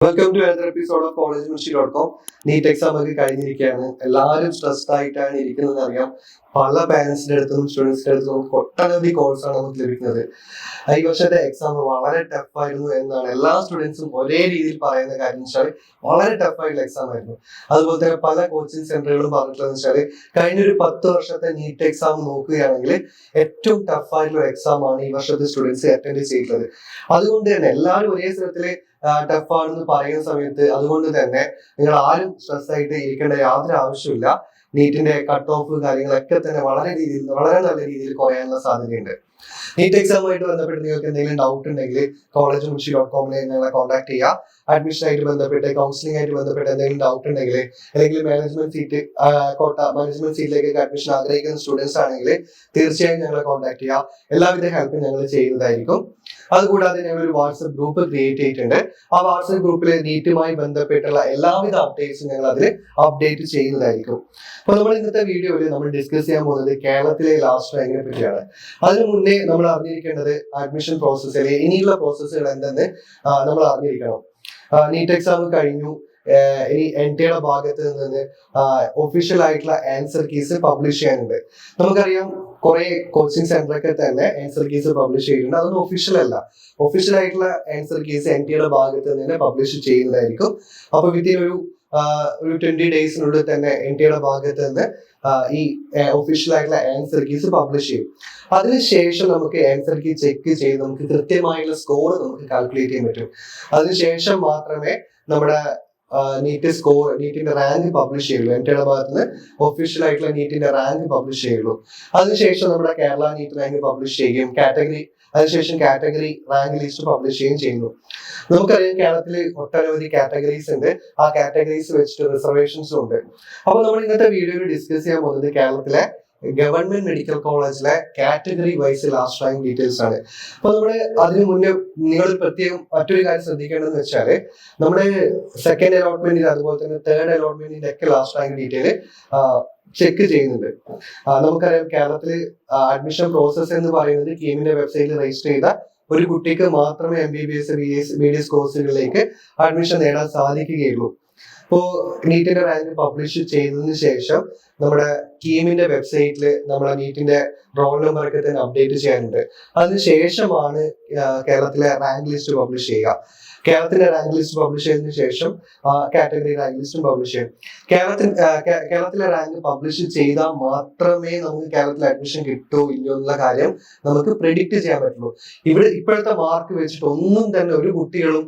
Welcome to another episode of collegeministry.com. NEET exam ഒക്കെ കഴിഞ്ഞിരിക്കുകയാണ്. എല്ലാവരും സ്ട്രെസ്ഡ് ആയിട്ടാണ് ഇരിക്കുന്നത് അറിയാം. പല പാരന്റ്സിന്റെ അടുത്തും സ്റ്റുഡൻസിന്റെ അടുത്തും നമുക്ക് ഒട്ടനവധി കോഴ്സാണ് നമുക്ക് ലഭിക്കുന്നത്. ഈ വർഷത്തെ എക്സാം വളരെ ടഫ് ആയിരുന്നു എന്നാണ് എല്ലാ സ്റ്റുഡൻസും ഒരേ രീതിയിൽ പറയുന്ന കാര്യം വെച്ചാൽ വളരെ ടഫ് ആയിട്ടുള്ള എക്സാം ആയിരുന്നു. അതുപോലെ തന്നെ പല കോച്ചിങ് സെന്ററുകളും പറഞ്ഞിട്ടുള്ളതെന്ന് വെച്ചാൽ കഴിഞ്ഞൊരു 10 വർഷത്തെ നീറ്റ് എക്സാം നോക്കുകയാണെങ്കിൽ ഏറ്റവും ടഫ് ആയിട്ടുള്ള എക്സാം ആണ് ഈ വർഷത്തെ സ്റ്റുഡൻസ് അറ്റൻഡ് ചെയ്തിട്ടുള്ളത്. അതുകൊണ്ട് തന്നെ എല്ലാവരും ഒരേ സ്ഥലത്തില് ടഫ് ആണെന്ന് പറയുന്ന സമയത്ത് അതുകൊണ്ട് തന്നെ നിങ്ങൾ ആരും സ്ട്രെസ് ആയിട്ട് ഇരിക്കേണ്ട യാതൊരു ആവശ്യമില്ല. നീറ്റിന്റെ കട്ട് ഓഫ് കാര്യങ്ങളൊക്കെ തന്നെ വളരെ നല്ല രീതിയിൽ കുറയാനുള്ള സാധ്യതയുണ്ട്. നീറ്റ് എക്സാമുമായിട്ട് ബന്ധപ്പെട്ട് നിങ്ങൾക്ക് എന്തെങ്കിലും ഡൗട്ട് ഉണ്ടെങ്കിൽ collegeministry.com ഞങ്ങളെ കോൺടാക്ട് ചെയ്യുക. അഡ്മിഷൻ ആയിട്ട് ബന്ധപ്പെട്ട് കൗൺസിലിംഗ് ആയിട്ട് ബന്ധപ്പെട്ട് എന്തെങ്കിലും ഡൗട്ട് ഉണ്ടെങ്കിൽ അല്ലെങ്കിൽ മാനേജ്മെന്റ് സീറ്റിലേക്ക് അഡ്മിഷൻ ആഗ്രഹിക്കുന്ന സ്റ്റുഡൻസ് ആണെങ്കിൽ തീർച്ചയായും ഞങ്ങളെ കോൺടാക്ട് ചെയ്യുക. എല്ലാവിധ ഹെൽപ്പും ഞങ്ങൾ ചെയ്യുന്നതായിരിക്കും. അതുകൂടാതെ ഞങ്ങൾ ഒരു വാട്സ്ആപ്പ് ഗ്രൂപ്പ് ക്രിയേറ്റ് ചെയ്തിട്ടുണ്ട്. ആ വാട്സ്ആപ്പ് ഗ്രൂപ്പിൽ നീറ്റുമായി ബന്ധപ്പെട്ടുള്ള എല്ലാവിധ അപ്ഡേറ്റ്സും ഞങ്ങൾ അതിൽ അപ്ഡേറ്റ് ചെയ്യുന്നതായിരിക്കും. അപ്പൊ നമ്മൾ ഇന്നത്തെ വീഡിയോയിൽ നമ്മൾ ഡിസ്കസ് ചെയ്യാൻ പോകുന്നത് കേരളത്തിലെ ലാസ്റ്റ് റാങ്കിനെ പറ്റിയാണ്. അതിനു മുന്നേ നമ്മൾ അറിഞ്ഞിരിക്കേണ്ടത് അഡ്മിഷൻ പ്രോസസ് അല്ലെങ്കിൽ ഇനിയുള്ള പ്രോസസ്സുകൾ എന്തെന്ന് നമ്മൾ അറിഞ്ഞിരിക്കണം. നീറ്റ് എക്സാം കഴിഞ്ഞു. ഇനി NTA ഭാഗത്ത് നിന്ന് ഒഫീഷ്യൽ ആയിട്ടുള്ള ആൻസർ കീസ് പബ്ലിഷ് ചെയ്യാനുണ്ട്. നമുക്കറിയാം കുറെ കോച്ചിങ് സെന്ററൊക്കെ തന്നെ ആൻസർ കീസ് പബ്ലിഷ് ചെയ്യുന്നുണ്ട്. അതൊന്നും ഒഫീഷ്യൽ അല്ല. ഒഫീഷ്യൽ ആയിട്ടുള്ള ആൻസർ കീസ് NTA ഭാഗത്ത് നിന്ന് പബ്ലിഷ് ചെയ്യുന്നതായിരിക്കും. അപ്പൊ വിത്തിൻ ഒരു 20 ഡേയ്സിനുള്ളിൽ തന്നെ NTA ഭാഗത്ത് നിന്ന് ഈ ഒഫീഷ്യൽ ആയിട്ടുള്ള ആൻസർ കീസ് പബ്ലിഷ് ചെയ്യും. അതിനുശേഷം നമുക്ക് ആൻസർ കീ ചെക്ക് ചെയ്ത് നമുക്ക് കൃത്യമായിട്ടുള്ള സ്കോർ നമുക്ക് കാൽക്കുലേറ്റ് ചെയ്യാൻ പറ്റും. അതിനുശേഷം മാത്രമേ നമ്മുടെ നീറ്റിന്റെ റാങ്ക് പബ്ലിഷ് ചെയ്യുള്ളൂ. NTA ഭാഗത്ത് നിന്ന് ഒഫീഷ്യൽ ആയിട്ടുള്ള നീറ്റിന്റെ റാങ്ക് പബ്ലിഷ് ചെയ്യുള്ളൂ. അതിനുശേഷം നമ്മുടെ കേരള നീറ്റ് റാങ്ക് പബ്ലിഷ് ചെയ്യുകയും അതിനുശേഷം കാറ്റഗറി റാങ്ക് ലിസ്റ്റ് പബ്ലിഷ് ചെയ്യുകയും ചെയ്യുന്നു. നമുക്കറിയാം കേരളത്തിൽ ഒട്ടനവധി കാറ്റഗറീസ് ഉണ്ട്. ആ കാറ്റഗറീസ് വെച്ചിട്ട് റിസർവേഷൻസും ഉണ്ട്. അപ്പൊ നമ്മൾ ഇന്നത്തെ വീഡിയോയിൽ ഡിസ്കസ് ചെയ്യാൻ പോകുന്നത് കേരളത്തിലെ ഗവൺമെന്റ് മെഡിക്കൽ കോളേജിലെ category wise last rank details ആണ്. അപ്പൊ നമ്മള് അതിനു മുന്നേ നിങ്ങൾ പ്രത്യേകം മറ്റൊരു കാര്യം ശ്രദ്ധിക്കേണ്ടതെന്ന് വെച്ചാല് നമ്മുടെ സെക്കൻഡ് അലോട്ട്മെന്റിന് അതുപോലെ തന്നെ തേർഡ് അലോട്ട്മെന്റിന്റെ ഒക്കെ ലാസ്റ്റ് റാങ്ക് ഡീറ്റെയിൽ ചെക്ക് ചെയ്യുന്നുണ്ട്. നമുക്കറിയാം കേരളത്തില് അഡ്മിഷൻ പ്രോസസ് എന്ന് പറയുന്നത് കീമിന്റെ വെബ്സൈറ്റിൽ രജിസ്റ്റർ ചെയ്ത ഒരു കുട്ടിക്ക് മാത്രമേ MBBS BDS കോഴ്സുകളിലേക്ക് അഡ്മിഷൻ നേടാൻ സാധിക്കുകയുള്ളൂ. ഇപ്പോ നീറ്റിന്റെ റാങ്ക് പബ്ലിഷ് ചെയ്തതിനു ശേഷം നമ്മുടെ കീമിന്റെ വെബ്സൈറ്റിൽ നമ്മളെ നീറ്റിന്റെ റോൾ നമ്പർ ഒക്കെ തന്നെ അപ്ഡേറ്റ് ചെയ്യാനുണ്ട്. അതിനുശേഷമാണ് കേരളത്തിലെ റാങ്ക് ലിസ്റ്റ് പബ്ലിഷ് ചെയ്യുക. കേരളത്തിന്റെ റാങ്ക് ലിസ്റ്റ് പബ്ലിഷ് ചെയ്തതിനു ശേഷം കാറ്റഗറി റാങ്ക് ലിസ്റ്റും പബ്ലിഷ് ചെയ്യും. കേരളത്തിലെ റാങ്ക് പബ്ലിഷ് ചെയ്താൽ മാത്രമേ നമുക്ക് കേരളത്തിൽ അഡ്മിഷൻ കിട്ടുമോ ഇല്ലയോ എന്നുള്ള കാര്യം നമുക്ക് പ്രെഡിക്റ്റ് ചെയ്യാൻ പറ്റുള്ളൂ. ഇപ്പോഴത്തെ മാർക്ക് വെച്ചിട്ട് ഒന്നും തന്നെ ഒരു കുട്ടികളും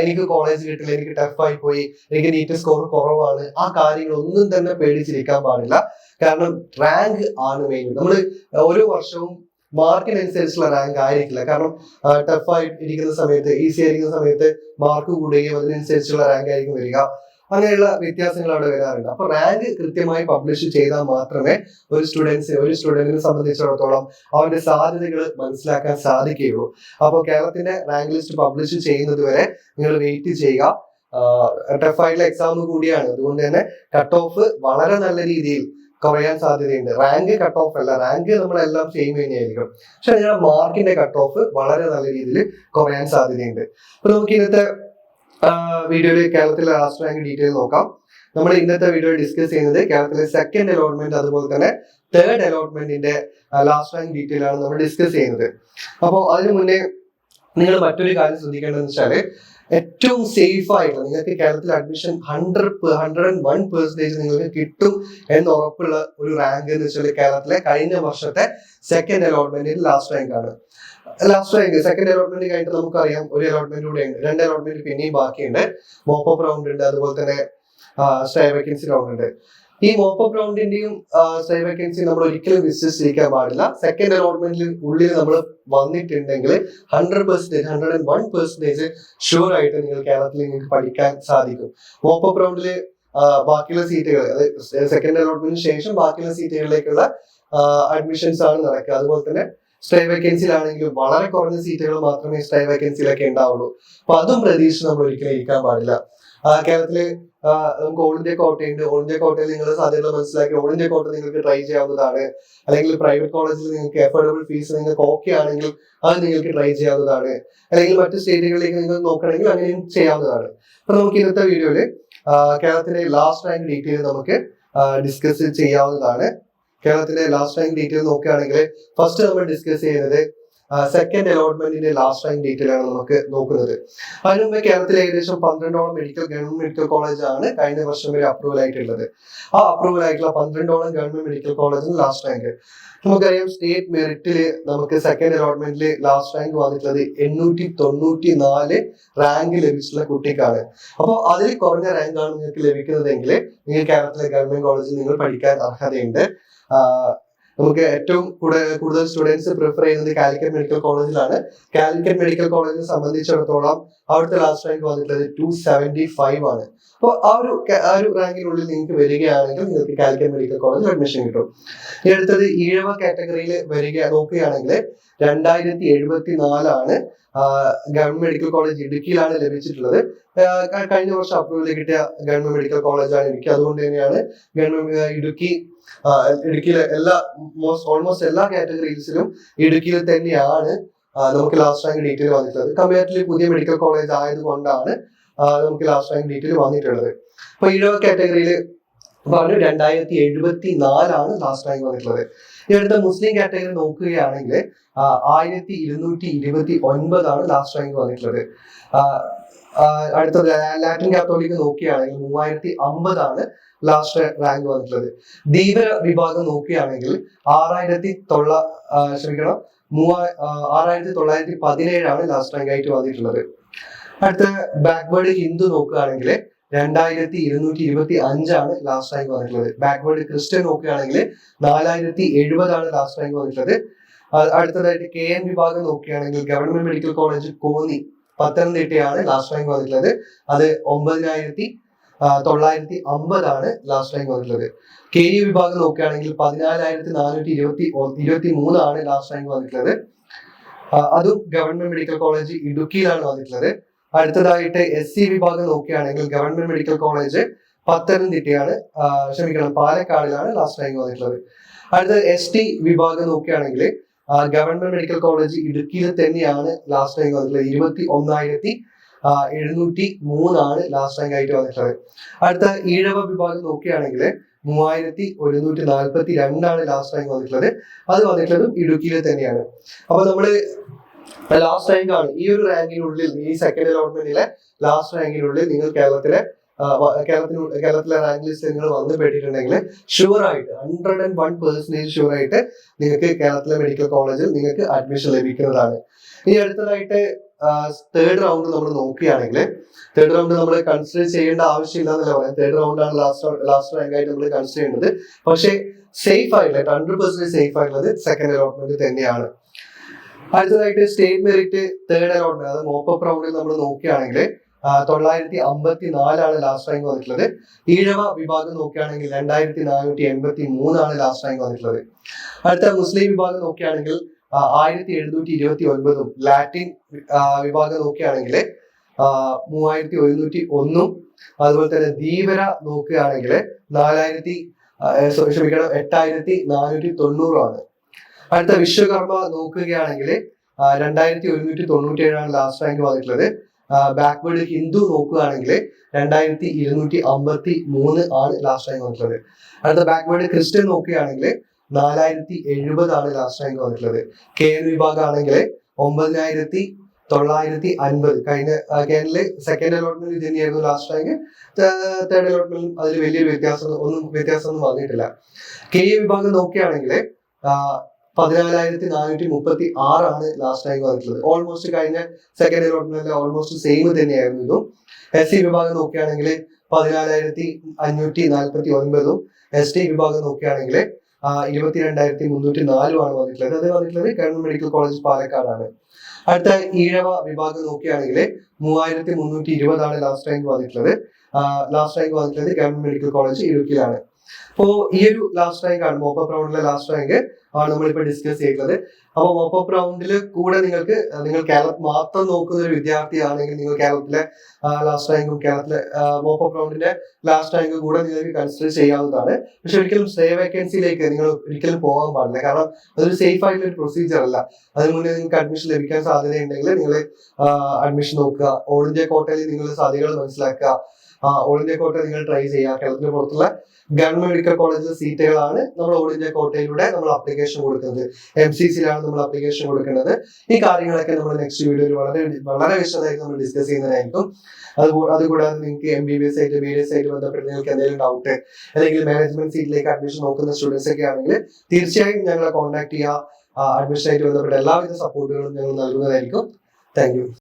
എനിക്ക് കോളേജ് കിട്ടില്ല, എനിക്ക് ടഫായി പോയി, എനിക്ക് നീറ്റ് സ്കോർ കുറവാണ്, ആ കാര്യങ്ങളൊന്നും തന്നെ പേടിച്ചിരിക്കാൻ പാടില്ല. കാരണം റാങ്ക് ആണ് മെയിൻ. നമ്മൾ ഓരോ വർഷവും മാർക്കിനനുസരിച്ചുള്ള റാങ്ക് ആയിരിക്കില്ല. കാരണം ടഫായി ഇരിക്കുന്ന സമയത്ത്, ഈസി ആയിരിക്കുന്ന സമയത്ത് മാർക്ക് കൂടുകയും അതിനനുസരിച്ചുള്ള റാങ്ക് ആയിരിക്കും വരിക. അങ്ങനെയുള്ള വ്യത്യാസങ്ങൾ അവിടെ വരാറുണ്ട്. അപ്പൊ റാങ്ക് കൃത്യമായി പബ്ലിഷ് ചെയ്താൽ മാത്രമേ ഒരു സ്റ്റുഡന്റിനെ സംബന്ധിച്ചിടത്തോളം അവന്റെ സാധ്യതകൾ മനസ്സിലാക്കാൻ സാധിക്കുകയുള്ളൂ. അപ്പോൾ കേരളത്തിന്റെ റാങ്ക് ലിസ്റ്റ് പബ്ലിഷ് ചെയ്യുന്നത് വരെ നിങ്ങൾ വെയിറ്റ് ചെയ്യുക. ടഫായിട്ടുള്ള എക്സാം കൂടിയാണ്. അതുകൊണ്ട് തന്നെ കട്ട് ഓഫ് വളരെ നല്ല രീതിയിൽ കുറയാൻ സാധ്യതയുണ്ട്. റാങ്ക് കട്ട് ഓഫ് അല്ല, റാങ്ക് നമ്മളെല്ലാം സെയിം തന്നെയായിരിക്കും. പക്ഷെ നിങ്ങളുടെ മാർക്കിന്റെ കട്ട് ഓഫ് വളരെ നല്ല രീതിയിൽ കുറയാൻ സാധ്യതയുണ്ട്. അപ്പൊ നമുക്ക് ഇന്നത്തെ വീഡിയോയിൽ കേരളത്തിലെ ലാസ്റ്റ് റാങ്ക് ഡീറ്റെയിൽ നോക്കാം. നമ്മൾ ഇന്നത്തെ വീഡിയോയിൽ ഡിസ്കസ് ചെയ്യുന്നത് കേരളത്തിലെ സെക്കൻഡ് അലോട്ട്മെന്റ് അതുപോലെ തന്നെ തേർഡ് അലോട്ട്മെന്റിന്റെ ലാസ്റ്റ് റാങ്ക് ഡീറ്റെയിൽ ആണ് നമ്മൾ ഡിസ്കസ് ചെയ്യുന്നത്. അപ്പോൾ അതിനു മുന്നേ നിങ്ങൾ മറ്റൊരു കാര്യം ശ്രദ്ധിക്കേണ്ടതെന്ന് വെച്ചാല് ഏറ്റവും സേഫ് ആയിട്ടുള്ള നിങ്ങൾക്ക് കേരളത്തിൽ അഡ്മിഷൻ 101% നിങ്ങൾക്ക് കിട്ടും എന്ന് ഉറപ്പുള്ള ഒരു റാങ്ക് എന്ന് വെച്ചാൽ കേരളത്തിലെ കഴിഞ്ഞ വർഷത്തെ സെക്കൻഡ് അലോട്ട്മെന്റിൽ ലാസ്റ്റ് റാങ്ക് ആണ്. ലാസ്റ്റ് റാങ്ക് സെക്കൻഡ് അലോട്ട്മെന്റ് കഴിഞ്ഞിട്ട് നമുക്കറിയാം ഒരു അലോട്ട്മെന്റ് കൂടെ ഉണ്ട്, 2 അലോട്ട്മെന്റ് പിന്നെയും ബാക്കിയുണ്ട്. മോപ്പപ്പ് റൗണ്ട് ഉണ്ട്, അതുപോലെ തന്നെ സ്റ്റേ വേക്കൻസി റൗണ്ട് ഉണ്ട്. ഈ മോപ്പപ്പ് റൗണ്ടിന്റെയും സ്റ്റേ വേക്കൻസി നമ്മൾ ഒരിക്കലും വിശ്വസിച്ചിരിക്കാൻ പാടില്ല. സെക്കൻഡ് അലോട്ട്മെന്റിൽ ഉള്ളിൽ നമ്മൾ വന്നിട്ടുണ്ടെങ്കിൽ 101% ഷുവർ ആയിട്ട് നിങ്ങൾ കേരളത്തിൽ നിങ്ങൾക്ക് പഠിക്കാൻ സാധിക്കും. മോപ്പപ്പ് റൗണ്ടില് ബാക്കിയുള്ള സീറ്റുകൾ, അതായത് സെക്കൻഡ് അലോട്ട്മെന്റിന് ശേഷം ബാക്കിയുള്ള സീറ്റുകളിലേക്കുള്ള അഡ്മിഷൻസ് ആണ് നടക്കുക. അതുപോലെ തന്നെ സ്റ്റേ വേക്കൻസിയിലാണെങ്കിലും വളരെ കുറഞ്ഞ സീറ്റുകൾ മാത്രമേ സ്റ്റേ വേക്കൻസിയിലൊക്കെ ഉണ്ടാവുള്ളൂ. അപ്പൊ അതും പ്രതീക്ഷിച്ച് നമ്മൾ ഒരിക്കലും ഇരിക്കാൻ പാടില്ല. കേരളത്തില് നമുക്ക് ഓൾ ഇന്ത്യ കോട്ടയുണ്ട്. ഓൾ ഇന്ത്യ കോട്ടയിൽ നിങ്ങൾ സാധ്യത മനസ്സിലാക്കി ഓൾ ഇന്ത്യ കോട്ട നിങ്ങൾക്ക് ട്രൈ ചെയ്യാവുന്നതാണ്. അല്ലെങ്കിൽ പ്രൈവറ്റ് കോളേജിൽ നിങ്ങൾക്ക് അഫോർഡബിൾ ഫീസ് നിങ്ങൾക്ക് ഓക്കെ ആണെങ്കിൽ അത് നിങ്ങൾക്ക് ട്രൈ ചെയ്യാവുന്നതാണ്. അല്ലെങ്കിൽ മറ്റു സ്റ്റേറ്റുകളിലേക്ക് നിങ്ങൾ നോക്കണമെങ്കിൽ അങ്ങനെയും ചെയ്യാവുന്നതാണ്. അപ്പൊ നമുക്ക് ഇന്നത്തെ വീഡിയോയില് കേരളത്തിലെ ലാസ്റ്റ് റാങ്ക് ഡീറ്റെയിൽ നമുക്ക് ഡിസ്കസ് ചെയ്യാവുന്നതാണ്. കേരളത്തിലെ ലാസ്റ്റ് റാങ്ക് ഡീറ്റെയിൽ നോക്കുകയാണെങ്കിൽ ഫസ്റ്റ് നമ്മൾ ഡിസ്കസ് ചെയ്യുന്നത് സെക്കൻഡ് അലോട്ട്മെന്റിന്റെ ലാസ്റ്റ് റാങ്ക് ഡീറ്റെയിൽ ആണ് നമുക്ക് നോക്കുന്നത്. അതിന് മുമ്പ് കേരളത്തിൽ ഏകദേശം 12ഓളം ഗവൺമെന്റ് മെഡിക്കൽ കോളേജ് ആണ് കഴിഞ്ഞ വർഷം വരെ അപ്രൂവൽ ആയിട്ടുള്ളത്. ആ അപ്രൂവൽ ആയിട്ടുള്ള 12ഓളം ഗവൺമെന്റ് മെഡിക്കൽ കോളേജിന് ലാസ്റ്റ് റാങ്ക് നമുക്കറിയാം. സ്റ്റേറ്റ് മെറിറ്റില് നമുക്ക് സെക്കൻഡ് അലോട്ട്മെന്റിൽ ലാസ്റ്റ് റാങ്ക് വന്നിട്ടുള്ളത് 894 റാങ്ക് ലഭിച്ചിട്ടുള്ള കുട്ടിക്കാണ്. അപ്പോൾ അതിൽ കുറഞ്ഞ റാങ്ക് ആണ് നിങ്ങൾക്ക് ലഭിക്കുന്നതെങ്കിൽ നിങ്ങൾ കേരളത്തിലെ ഗവൺമെന്റ് കോളേജിൽ നിങ്ങൾ പഠിക്കാൻ അർഹതയുണ്ട്. നമുക്ക് ഏറ്റവും കൂടുതൽ സ്റ്റുഡൻസ് പ്രിഫർ ചെയ്യുന്നത് കാലിക്കറ്റ് മെഡിക്കൽ കോളേജിലാണ്. കാലിക്കറ്റ് മെഡിക്കൽ കോളേജിനെ സംബന്ധിച്ചിടത്തോളം അവിടുത്തെ ലാസ്റ്റ് റാങ്ക് വന്നിട്ടുള്ളത് 275 ആണ്. അപ്പോൾ ആ ഒരു റാങ്കിനുള്ളിൽ നിങ്ങൾക്ക് വരികയാണെങ്കിൽ നിങ്ങൾക്ക് കാലിക്കറ്റ് മെഡിക്കൽ കോളേജിൽ അഡ്മിഷൻ കിട്ടും. ഇനി അടുത്തത് ഈഴവ കാറ്റഗറിയിൽ നോക്കുകയാണെങ്കിൽ 2074 ആണ് ഗവൺമെന്റ് മെഡിക്കൽ കോളേജ് ഇടുക്കിയിലാണ് ലഭിച്ചിട്ടുള്ളത്. കഴിഞ്ഞ വർഷം അപ്രൂവൽ കിട്ടിയ ഗവൺമെന്റ് മെഡിക്കൽ കോളേജാണ് ഇടുക്കി. അതുകൊണ്ട് തന്നെയാണ് ഇടുക്കിയിലെ ഓൾമോസ്റ്റ് എല്ലാ കാറ്റഗറീസിലും ഇടുക്കിയിൽ തന്നെയാണ് നമുക്ക് ലാസ്റ്റ് റാങ്ക് ഡീറ്റെയിൽ വന്നിട്ടുള്ളത്. കമ്പാരിറ്റീവ്ലി പുതിയ മെഡിക്കൽ കോളേജ് ആയതുകൊണ്ടാണ് നമുക്ക് ലാസ്റ്റ് റാങ്ക് ഡീറ്റെയിൽ വന്നിട്ടുള്ളത്. അപ്പൊ ഈഴവ കാറ്റഗറിയിൽ പറഞ്ഞു 2074 ആണ് ലാസ്റ്റ് റാങ്ക് വന്നിട്ടുള്ളത്. ഈ അടുത്ത മുസ്ലിം കാറ്റഗറി നോക്കുകയാണെങ്കിൽ 1229 ആണ് ലാസ്റ്റ് റാങ്ക് വന്നിട്ടുള്ളത്. അടുത്ത ലാറ്റിൻ കാത്തോലിക് നോക്കുകയാണെങ്കിൽ 3050 ആണ് ലാസ്റ്റ് റാങ്ക് വന്നിട്ടുള്ളത്. ധീവര വിഭാഗം നോക്കുകയാണെങ്കിൽ 6917 ആണ് ലാസ്റ്റ് റാങ്ക് ആയിട്ട് വന്നിട്ടുള്ളത്. അടുത്ത ബാക്ക്വേർഡ് ഹിന്ദു നോക്കുകയാണെങ്കിൽ 2225 ആണ് ലാസ്റ്റ് റാങ്ക് വന്നിട്ടുള്ളത്. ബാക്ക്വേർഡ് ക്രിസ്ത്യൻ നോക്കുകയാണെങ്കിൽ 4070 ആണ് ലാസ്റ്റ് റാങ്ക് വന്നിട്ടുള്ളത്. അടുത്തതായിട്ട് KN വിഭാഗം നോക്കുകയാണെങ്കിൽ ഗവൺമെന്റ് മെഡിക്കൽ കോളേജ് കോന്നി പത്തനംതിട്ടയാണ് ലാസ്റ്റ് റാങ്ക് വന്നിട്ടുള്ളത്. അത് 9950 ആണ് ലാസ്റ്റ് റാങ്ക് വന്നിട്ടുള്ളത്. KU വിഭാഗം നോക്കുകയാണെങ്കിൽ 14423 ആണ് ലാസ്റ്റ് റാങ്ക് വന്നിട്ടുള്ളത്. അതും ഗവൺമെന്റ് മെഡിക്കൽ കോളേജ് ഇടുക്കിയിലാണ് വന്നിട്ടുള്ളത്. അടുത്തതായിട്ട് SC വിഭാഗം നോക്കുകയാണെങ്കിൽ ഗവൺമെന്റ് മെഡിക്കൽ കോളേജ് പത്തനംതിട്ടയാണ് പാലക്കാടിലാണ് ലാസ്റ്റ് റാങ്ക് വന്നിട്ടുള്ളത്. അടുത്ത ST വിഭാഗം നോക്കുകയാണെങ്കിൽ ഗവൺമെന്റ് മെഡിക്കൽ കോളേജ് ഇടുക്കിയിൽ തന്നെയാണ് ലാസ്റ്റ് റാങ്ക് വന്നിട്ടുള്ളത്. 21703 ആണ് ലാസ്റ്റ് റാങ്ക് ആയിട്ട് വന്നിട്ടുള്ളത്. അടുത്ത ഈഴവ വിഭാഗം നോക്കുകയാണെങ്കിൽ 3142 ആണ് ലാസ്റ്റ് റാങ്ക് വന്നിട്ടുള്ളത്. അത് വന്നിട്ടുള്ളതും ഇടുക്കിയിൽ തന്നെയാണ്. അപ്പൊ നമ്മള് ലാസ്റ്റ് റാങ്ക് ആണ് ഈ ഒരു റാങ്കിനുള്ളിൽ, ഈ സെക്കൻഡ് അലോട്ട്മെന്റിലെ ലാസ്റ്റ് റാങ്കിനുള്ളിൽ നിങ്ങൾ കേരളത്തിലെ റാങ്ക് ലിസ്റ്റ് നിങ്ങൾ വന്നു പെട്ടിട്ടുണ്ടെങ്കിൽ ഷുവർ ആയിട്ട് 101% ഷുവർ ആയിട്ട് നിങ്ങൾക്ക് കേരളത്തിലെ മെഡിക്കൽ കോളേജിൽ നിങ്ങൾക്ക് അഡ്മിഷൻ ലഭിക്കുന്നതാണ്. ഇനി അടുത്തതായിട്ട് തേർഡ് റൗണ്ട് നമ്മൾ നോക്കുകയാണെങ്കിൽ തേർഡ് റൗണ്ട് നമ്മൾ കൺസിഡർ ചെയ്യേണ്ട ആവശ്യമില്ല എന്നല്ല പറയാം. തേർഡ് റൗണ്ടാണ് ലാസ്റ്റ് റാങ്ക് ആയിട്ട് നമ്മൾ കൺസിഡർ ചെയ്യുന്നത്. പക്ഷേ സേഫ് ആയിട്ടുള്ള 100% സേഫ് ആയിട്ടുള്ളത് സെക്കൻഡ് അലോട്ട്മെന്റ് തന്നെയാണ്. അടുത്തതായിട്ട് സ്റ്റേറ്റ് മെറിറ്റ് തേർഡ് അലോട്ട്മെന്റ്, അത് മോപ്പപ്പ് റൗണ്ടിൽ നമ്മൾ നോക്കുകയാണെങ്കിൽ 954 ആണ് ലാസ്റ്റ് റാങ്ക് വന്നിട്ടുള്ളത്. ഈഴവ വിഭാഗം നോക്കുകയാണെങ്കിൽ 2483 ആണ് ലാസ്റ്റ് റാങ്ക് വന്നിട്ടുള്ളത്. അടുത്ത മുസ്ലിം വിഭാഗം നോക്കുകയാണെങ്കിൽ 1729, ലാറ്റിൻ വിഭാഗം നോക്കുകയാണെങ്കിൽ 3101, അതുപോലെ തന്നെ ധീവര നോക്കുകയാണെങ്കിൽ 8490 ആണ്. അടുത്ത വിശ്വകർമ്മ നോക്കുകയാണെങ്കിൽ 2197 ആണ് ലാസ്റ്റ് റാങ്ക് വന്നിട്ടുള്ളത്. ബാക്ക്വേർഡ് ഹിന്ദു നോക്കുകയാണെങ്കിൽ 2253 ആണ് ലാസ്റ്റ് റാങ്ക് വന്നിട്ടുള്ളത്. അടുത്ത ബാക്ക്വേർഡ് ക്രിസ്ത്യൻ നോക്കുകയാണെങ്കിൽ 4070 ആണ് ലാസ്റ്റ് റാങ്ക് വന്നിട്ടുള്ളത്. KN വിഭാഗം ആണെങ്കിൽ 9950. കഴിഞ്ഞ KNല് സെക്കൻഡ് അലോട്ട്മെന്റ് തന്നെയായിരുന്നു ലാസ്റ്റ് റാങ്ക്. തേർഡ് അലോട്ട്മെന്റ് അതിൽ വലിയൊരു വ്യത്യാസമൊന്നും വന്നിട്ടില്ല. KU വിഭാഗം നോക്കുകയാണെങ്കിൽ 14436 ആണ് ലാസ്റ്റ് റാങ്ക് വന്നിട്ടുള്ളത്. ഓൾമോസ്റ്റ് കഴിഞ്ഞ സെക്കൻഡ് അലോട്ട്മെന്റ് ഓൾമോസ്റ്റ് സെയിം തന്നെയായിരുന്നു ഇതും. SC വിഭാഗം നോക്കുകയാണെങ്കിൽ 14549, ST വിഭാഗം നോക്കുകയാണെങ്കിൽ 22304 ആണ് വന്നിട്ടുള്ളത്. അത് വന്നിട്ടുള്ളത് ഗവൺമെന്റ് മെഡിക്കൽ കോളേജ് പാലക്കാടാണ്. അടുത്ത ഈഴവ വിഭാഗം നോക്കുകയാണെങ്കിൽ 3320 ആണ് ലാസ്റ്റ് റാങ്ക് വന്നിട്ടുള്ളത്. ഗവൺമെന്റ് മെഡിക്കൽ കോളേജ് ഇടുക്കിയിലാണ്. അപ്പോൾ ഈ ഒരു ലാസ്റ്റ് റാങ്ക് ആണ് മോപ്പപ്പ് റൗണ്ടിലെ ലാസ്റ്റ് റാങ്ക് ആണ് നമ്മളിപ്പോൾ ഡിസ്കസ് ചെയ്യുന്നത്. അപ്പോൾ മോപ്പപ്പ് റൗണ്ടിൽ കൂടെ നിങ്ങൾ കേരളത്തിൽ മാത്രം നോക്കുന്ന ഒരു വിദ്യാർത്ഥിയാണെങ്കിൽ നിങ്ങൾ കേരളത്തിലെ ലാസ്റ്റ് റാങ്കും കേരളത്തിലെ മോപ്പപ്പ് റൗണ്ടിന്റെ ലാസ്റ്റ് റാങ്കും കൂടെ നിങ്ങൾക്ക് കൺസിഡർ ചെയ്യാവുന്നതാണ്. പക്ഷെ ഒരിക്കലും സ്റ്റേ വേക്കൻസിയിലേക്ക് നിങ്ങൾ ഒരിക്കലും പോകാൻ പാടില്ല. കാരണം അതൊരു സേഫ് ആയിട്ടുള്ള ഒരു പ്രൊസീജിയർ അല്ല. അതിന് മുന്നേ നിങ്ങൾക്ക് അഡ്മിഷൻ ലഭിക്കാൻ സാധ്യതയുണ്ടെങ്കിൽ നിങ്ങൾ അഡ്മിഷൻ നോക്കുക. ഓൾ ഇന്ത്യ കോട്ടയിൽ നിങ്ങൾ സാധ്യതകൾ മനസ്സിലാക്കുക. ഓൾ ഇന്ത്യ കോട്ട നിങ്ങൾ ട്രൈ ചെയ്യുക. കേരളത്തിന് പുറത്തുള്ള ഗവൺമെന്റ് മെഡിക്കൽ കോളേജിലെ സീറ്റുകളാണ് നമ്മൾ ഓൾ ഇന്ത്യ കോട്ടയിലൂടെ നമ്മൾ അപ്ലിക്കേഷൻ കൊടുക്കുന്നത്. MCCയിലാണ് നമ്മൾ അപ്ലിക്കേഷൻ കൊടുക്കുന്നത്. ഈ കാര്യങ്ങളൊക്കെ നമ്മൾ നെക്സ്റ്റ് വീഡിയോയിൽ വളരെ വിശദമായിട്ട് നമ്മൾ ഡിസ്കസ് ചെയ്യുന്നതായിരിക്കും. അതുകൂടാതെ നിങ്ങൾക്ക് MBBS ആയിട്ട് BDS ആയിട്ട് ബന്ധപ്പെട്ട് നിങ്ങൾക്ക് എന്തെങ്കിലും ഡൗട്ട് അല്ലെങ്കിൽ മാനേജ്മെന്റ് സീറ്റിലേക്ക് അഡ്മിഷൻ നോക്കുന്ന സ്റ്റുഡൻസ് ഒക്കെ ആണെങ്കിൽ തീർച്ചയായും ഞങ്ങളെ കോൺടാക്ട് ചെയ്യുക. അഡ്മിഷൻ ആയിട്ട് ബന്ധപ്പെട്ട എല്ലാവിധ സപ്പോർട്ടുകളും ഞങ്ങൾ നൽകുന്നതായിരിക്കും. Thank U.